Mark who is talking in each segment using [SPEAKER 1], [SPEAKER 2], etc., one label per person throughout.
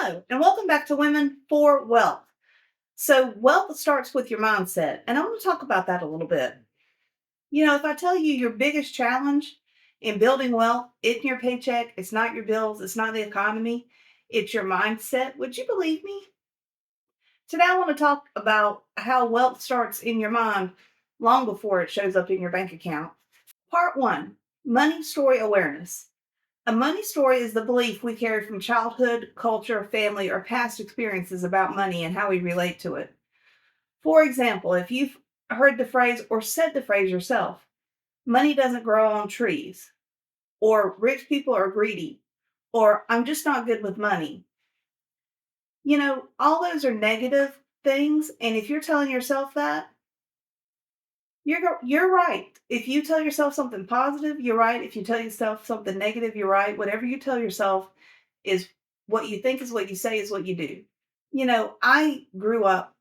[SPEAKER 1] Hello, and welcome back to Women for Wealth. So, wealth starts with your mindset, and I want to talk about that a little bit. If I tell you your biggest challenge in building wealth isn't your paycheck, it's not your bills, it's not the economy, it's your mindset, would you believe me? Today, I want to talk about how wealth starts in your mind long before it shows up in your bank account. Part one, money story awareness. A money story is the belief we carry from childhood, culture, family, or past experiences about money and how we relate to it. For example, if you've heard the phrase or said the phrase yourself, money doesn't grow on trees, or rich people are greedy, or I'm just not good with money. All those are negative things. And if you're telling yourself that, you're right. If you tell yourself something positive, you're right. If you tell yourself something negative, you're right. Whatever you tell yourself is what you think is what you say is what you do. I grew up,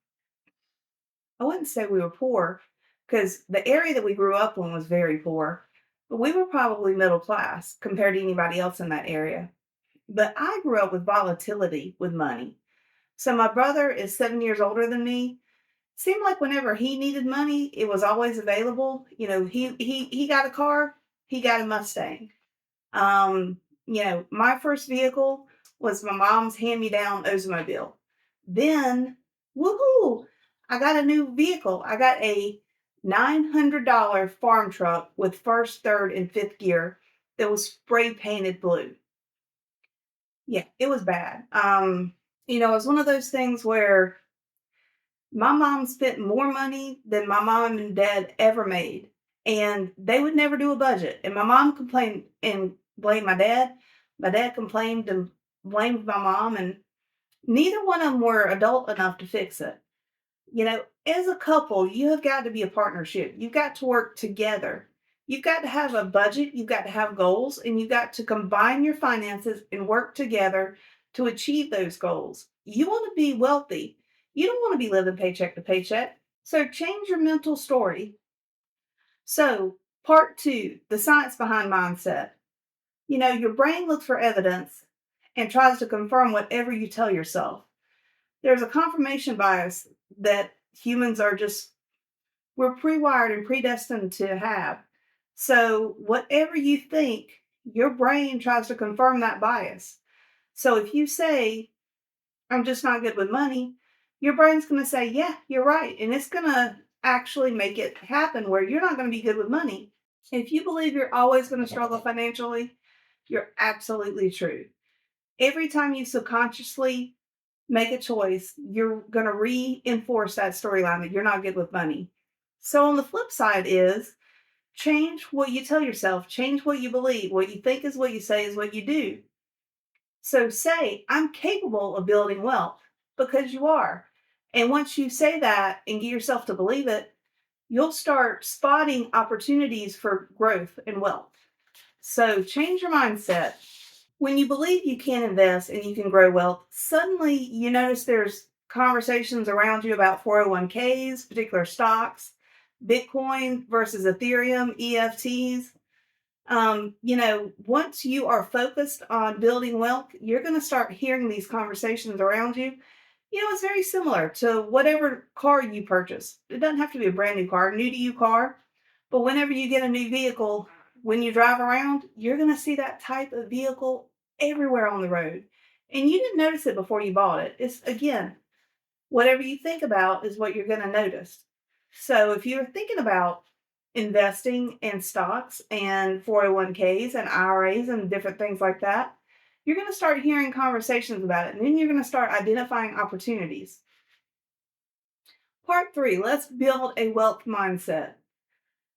[SPEAKER 1] I wouldn't say we were poor because the area that we grew up in was very poor, but we were probably middle class compared to anybody else in that area. But I grew up with volatility with money. So my brother is 7 years older than me. Seemed like whenever he needed money, it was always available. He got a car, he got a Mustang. My first vehicle was my mom's hand-me-down Oldsmobile. Then, woohoo, I got a new vehicle. I got a $900 farm truck with first, third, and fifth gear that was spray painted blue. Yeah, it was bad. It was one of those things where my mom spent more money than my mom and dad ever made, and they would never do a budget. And my mom complained and blamed my dad. My dad complained and blamed my mom, and neither one of them were adult enough to fix it. As a couple, you have got to be a partnership. You've got to work together. You've got to have a budget, you've got to have goals, and you've got to combine your finances and work together to achieve those goals. You want to be wealthy. You don't want to be living paycheck to paycheck. So change your mental story. So, part two, the science behind mindset. Your brain looks for evidence and tries to confirm whatever you tell yourself. There's a confirmation bias that humans are just, we're pre-wired and predestined to have. So whatever you think, your brain tries to confirm that bias. So if you say, I'm just not good with money, your brain's going to say, yeah, you're right. And it's going to actually make it happen where you're not going to be good with money. If you believe you're always going to struggle financially, you're absolutely true. Every time you subconsciously make a choice, you're going to reinforce that storyline that you're not good with money. So on the flip side is change what you tell yourself, change what you believe. What you think is what you say is what you do. So say, I'm capable of building wealth because you are. And once you say that and get yourself to believe it, you'll start spotting opportunities for growth and wealth. So change your mindset. When you believe you can invest and you can grow wealth, suddenly you notice there's conversations around you about 401ks, particular stocks, Bitcoin versus Ethereum, EFTs. Once you are focused on building wealth, you're going to start hearing these conversations around you. It's very similar to whatever car you purchase. It doesn't have to be a brand new car, new to you car, but whenever you get a new vehicle, when you drive around, you're going to see that type of vehicle everywhere on the road. And you didn't notice it before you bought it. It's again, whatever you think about is what you're going to notice. So if you're thinking about investing in stocks and 401ks and IRAs and different things like that, you're going to start hearing conversations about it. And then you're going to start identifying opportunities. Part three, let's build a wealth mindset.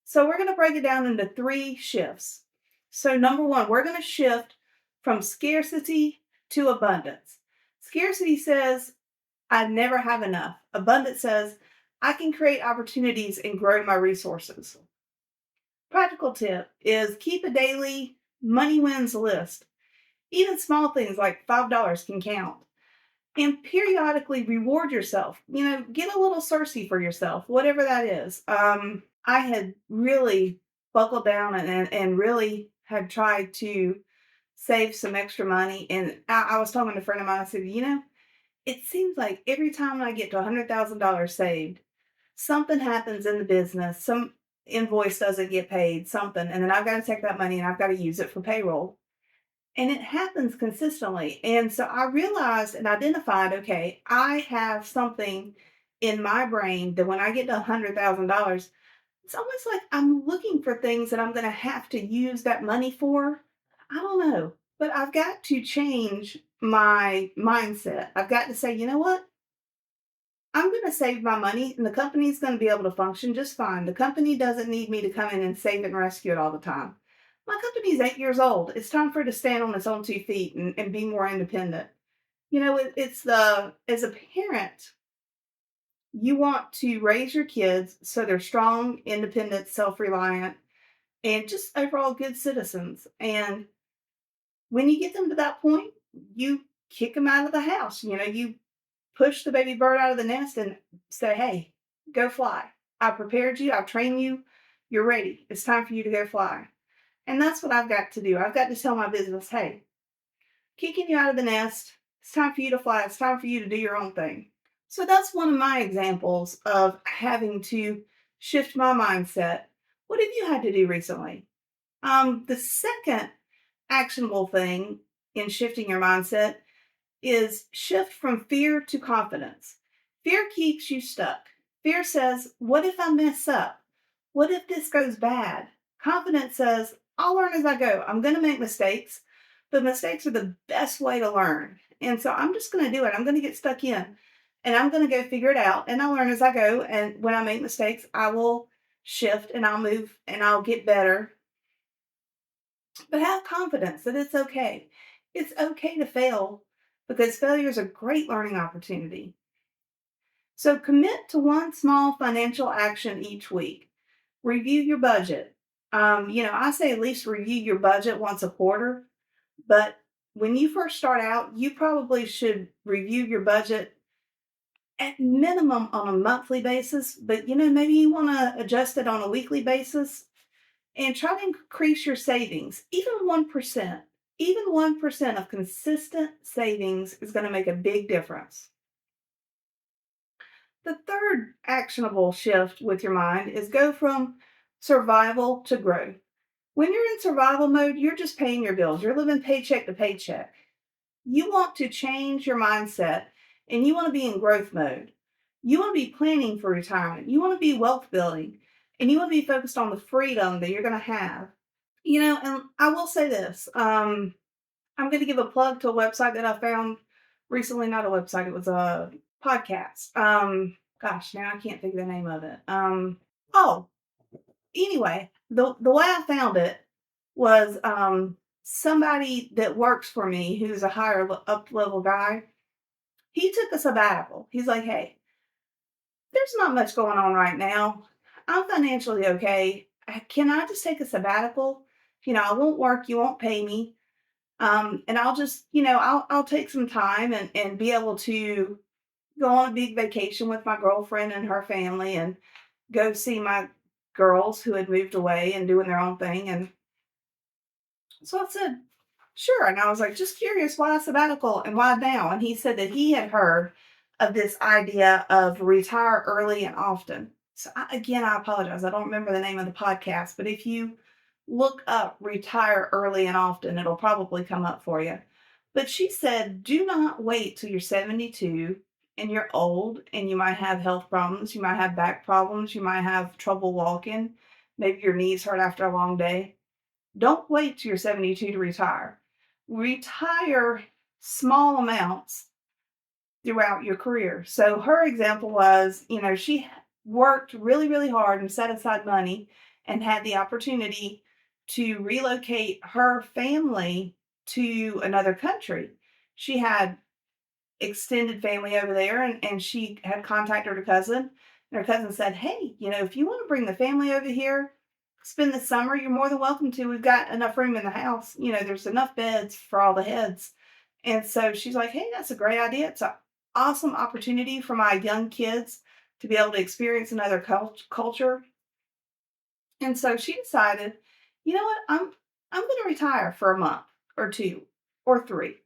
[SPEAKER 1] So we're going to break it down into three shifts. So number one, we're going to shift from scarcity to abundance. Scarcity says, I never have enough. Abundance says, I can create opportunities and grow my resources. Practical tip is keep a daily money wins list. Even small things like $5 can count. And periodically reward yourself. Get a little Cersei for yourself, whatever that is. I had really buckled down and really had tried to save some extra money. And I was talking to a friend of mine. I said, it seems like every time I get to $100,000 saved, something happens in the business, some invoice doesn't get paid, something, and then I've got to take that money and I've got to use it for payroll. And it happens consistently. And so I realized and identified, okay, I have something in my brain that when I get to $100,000, it's almost like I'm looking for things that I'm going to have to use that money for. I don't know, but I've got to change my mindset. I've got to say, you know what? I'm going to save my money and the company's going to be able to function just fine. The company doesn't need me to come in and save it and rescue it all the time. My company's 8 years old. It's time for it to stand on its own 2 feet and be more independent. As a parent, you want to raise your kids so they're strong, independent, self reliant, and just overall good citizens. And when you get them to that point, you kick them out of the house. You push the baby bird out of the nest and say, hey, go fly. I prepared you, I've trained you, you're ready. It's time for you to go fly. And that's what I've got to do. I've got to tell my business, hey, kicking you out of the nest, it's time for you to fly. It's time for you to do your own thing. So that's one of my examples of having to shift my mindset. What have you had to do recently? The second actionable thing in shifting your mindset is shift from fear to confidence. Fear keeps you stuck. Fear says, what if I mess up? What if this goes bad? Confidence says, I'll learn as I go. I'm going to make mistakes, but mistakes are the best way to learn. And so I'm just going to do it. I'm going to get stuck in and I'm going to go figure it out and I'll learn as I go. And when I make mistakes, I will shift and I'll move and I'll get better. But have confidence that it's okay. It's okay to fail because failure is a great learning opportunity. So commit to one small financial action each week. Review your budget. I say at least review your budget once a quarter, but when you first start out, you probably should review your budget at minimum on a monthly basis, but maybe you want to adjust it on a weekly basis and try to increase your savings, even 1%. Even 1% of consistent savings is going to make a big difference. The third actionable shift with your mind is go from survival to growth. When you're in survival mode, you're just paying your bills, you're living paycheck to paycheck. You want to change your mindset and you want to be in growth mode. You want to be planning for retirement, you want to be wealth building, and you want to be focused on the freedom that you're going to have. And I will say this. I'm going to give a plug to a website that I found recently. Not a website, it was a podcast. Gosh, now I can't think of the name of it. Oh, anyway, the way I found it was somebody that works for me who's a up level guy. He took a sabbatical. He's like, hey, there's not much going on right now. I'm financially okay. Can I just take a sabbatical? I won't work. You won't pay me. And I'll just, I'll take some time and be able to go on a big vacation with my girlfriend and her family and go see my girls who had moved away and doing their own thing. And so I said, sure. And I was like, just curious, why a sabbatical and why now? And he said that he had heard of this idea of retire early and often. So again, I apologize. I don't remember the name of the podcast, but if you look up retire early and often, it'll probably come up for you. But she said, do not wait till you're 72 and you're old and you might have health problems. You might have back problems. You might have trouble walking. Maybe your knees hurt after a long day. Don't wait till you're 72 to retire. Retire small amounts throughout your career. So her example was, she worked really, really hard and set aside money and had the opportunity to relocate her family to another country. She had extended family over there and she had contacted her cousin. And her cousin said, hey, if you want to bring the family over here, spend the summer, you're more than welcome to. We've got enough room in the house. There's enough beds for all the heads. And so she's like, hey, that's a great idea. It's an awesome opportunity for my young kids to be able to experience another culture. And so she decided, you know what, I'm going to retire for a month. or two or three.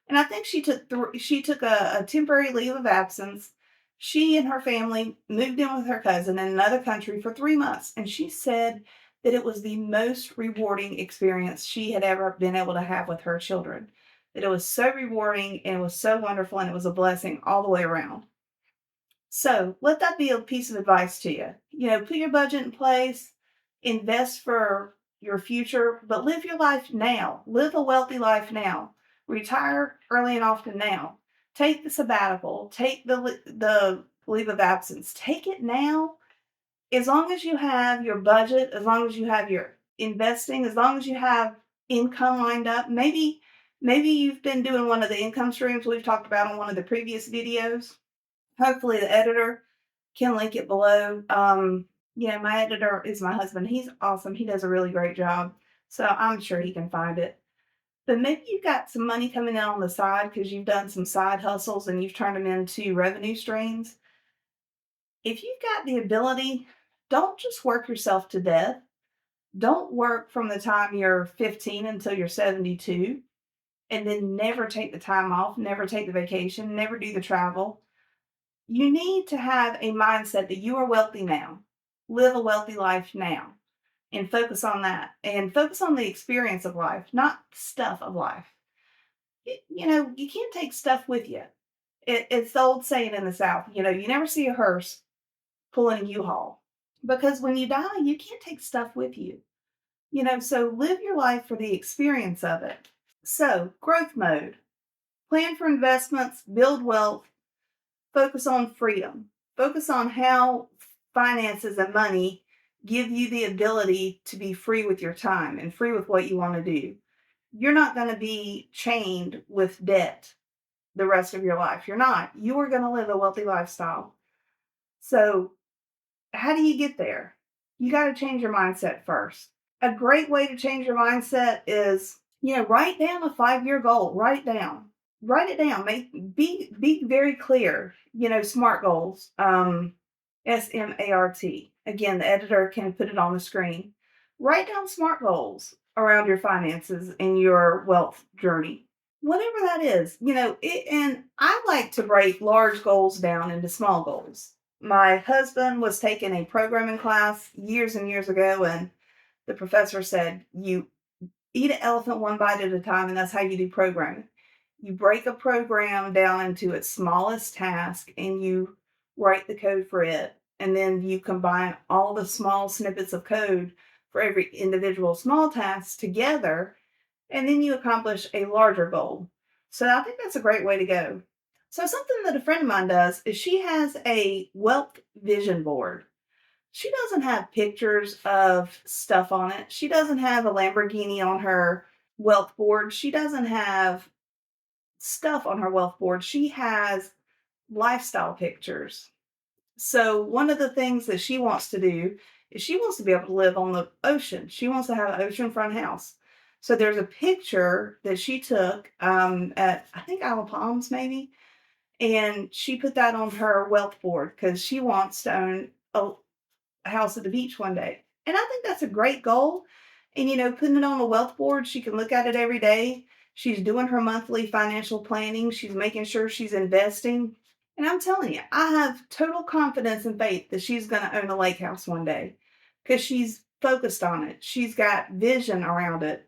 [SPEAKER 1] And I think she took a temporary leave of absence. She and her family moved in with her cousin in another country for 3 months. And she said that it was the most rewarding experience she had ever been able to have with her children. That it was so rewarding and it was so wonderful and it was a blessing all the way around. So let that be a piece of advice to you. Put your budget in place, invest for your future, but live your life now. Live a wealthy life now. Retire early and often now. Take the sabbatical. Take the leave of absence. Take it now. As long as you have your budget, as long as you have your investing, as long as you have income lined up. Maybe you've been doing one of the income streams we've talked about on one of the previous videos. Hopefully the editor can link it below. My editor is my husband. He's awesome. He does a really great job. So I'm sure he can find it. But maybe you've got some money coming in on the side because you've done some side hustles and you've turned them into revenue streams. If you've got the ability, don't just work yourself to death. Don't work from the time you're 15 until you're 72 and then never take the time off, never take the vacation, never do the travel. You need to have a mindset that you are wealthy now. Live a wealthy life now and focus on that and focus on the experience of life, not stuff of life. You can't take stuff with you. It's the old saying in the South, you never see a hearse pulling a U-Haul because when you die, you can't take stuff with you. So live your life for the experience of it. So, growth mode. Plan for investments, build wealth, focus on freedom. Focus on how finances and money give you the ability to be free with your time and free with what you want to do. You're not going to be chained with debt the rest of your life. You're not. You are going to live a wealthy lifestyle. So, how do you get there? You got to change your mindset first. A great way to change your mindset is, write down a 5-year goal. Write it down. Be very clear. SMART goals. SMART. Again, the editor can put it on the screen. Write down SMART goals around your finances and your wealth journey. Whatever that is, and I like to break large goals down into small goals. My husband was taking a programming class years and years ago, and the professor said, you eat an elephant one bite at a time, and that's how you do programming. You break a program down into its smallest task, and you write the code for it. And then you combine all the small snippets of code for every individual small task together, and then you accomplish a larger goal. So I think that's a great way to go. So something that a friend of mine does is she has a wealth vision board. She doesn't have pictures of stuff on it. She doesn't have a Lamborghini on her wealth board. She doesn't have stuff on her wealth board. She has lifestyle pictures. So one of the things that she wants to do is she wants to be able to live on the ocean. She wants to have an oceanfront house. So there's a picture that she took at, I think, Isle of Palms, maybe. And she put that on her wealth board because she wants to own a house at the beach one day. And I think that's a great goal. And, putting it on a wealth board, she can look at it every day. She's doing her monthly financial planning. She's making sure she's investing. And I'm telling you, I have total confidence and faith that she's going to own a lake house one day because she's focused on it. She's got vision around it.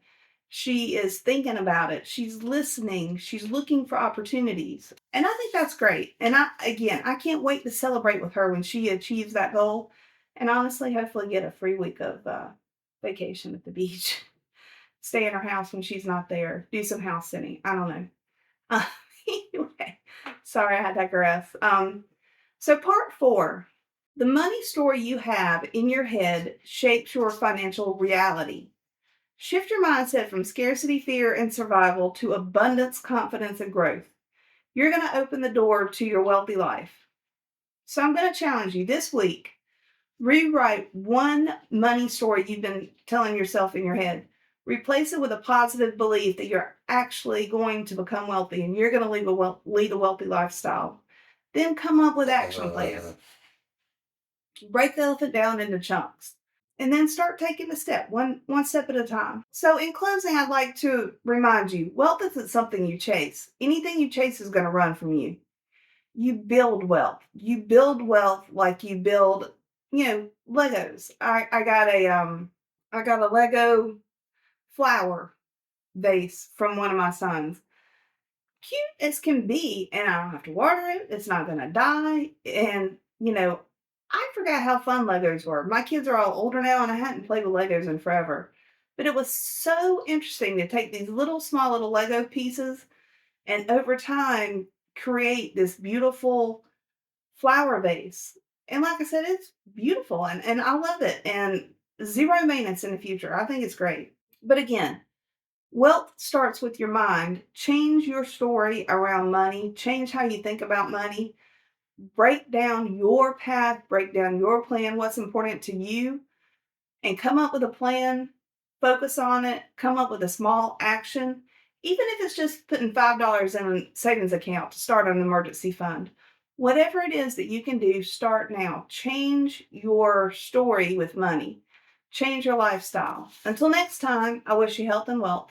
[SPEAKER 1] She is thinking about it. She's listening. She's looking for opportunities. And I think that's great. And I can't wait to celebrate with her when she achieves that goal. And honestly, hopefully get a free week of vacation at the beach. Stay in her house when she's not there. Do some house sitting. I don't know. Uh, anyway, sorry I digress. So part 4, the money story you have in your head shapes your financial reality. Shift your mindset from scarcity, fear, and survival to abundance, confidence, and growth. You're going to open the door to your wealthy life. So I'm going to challenge you this week. Rewrite one money story you've been telling yourself in your head. Replace it with a positive belief that you're actually going to become wealthy and you're going to lead a wealthy lifestyle. Then come up with action plans. Break the elephant down into chunks. and then start taking a step, one step at a time. So in closing, I'd like to remind you, wealth isn't something you chase. Anything you chase is going to run from you. You build wealth. You build wealth like you build, Legos. I got a Lego flower vase from one of my sons. Cute as can be, and I don't have to water it. It's not going to die. And, I forgot how fun Legos were. My kids are all older now, and I hadn't played with Legos in forever. But it was so interesting to take these little, small little Lego pieces and over time create this beautiful flower vase. And like I said, it's beautiful and I love it. And zero maintenance in the future. I think it's great. But again, wealth starts with your mind. Change your story around money, change how you think about money, break down your path, break down your plan, what's important to you, and come up with a plan, focus on it, come up with a small action, even if it's just putting $5 in a savings account to start an emergency fund. Whatever it is that you can do, start now. Change your story with money. Change your lifestyle. Until next time, I wish you health and wealth.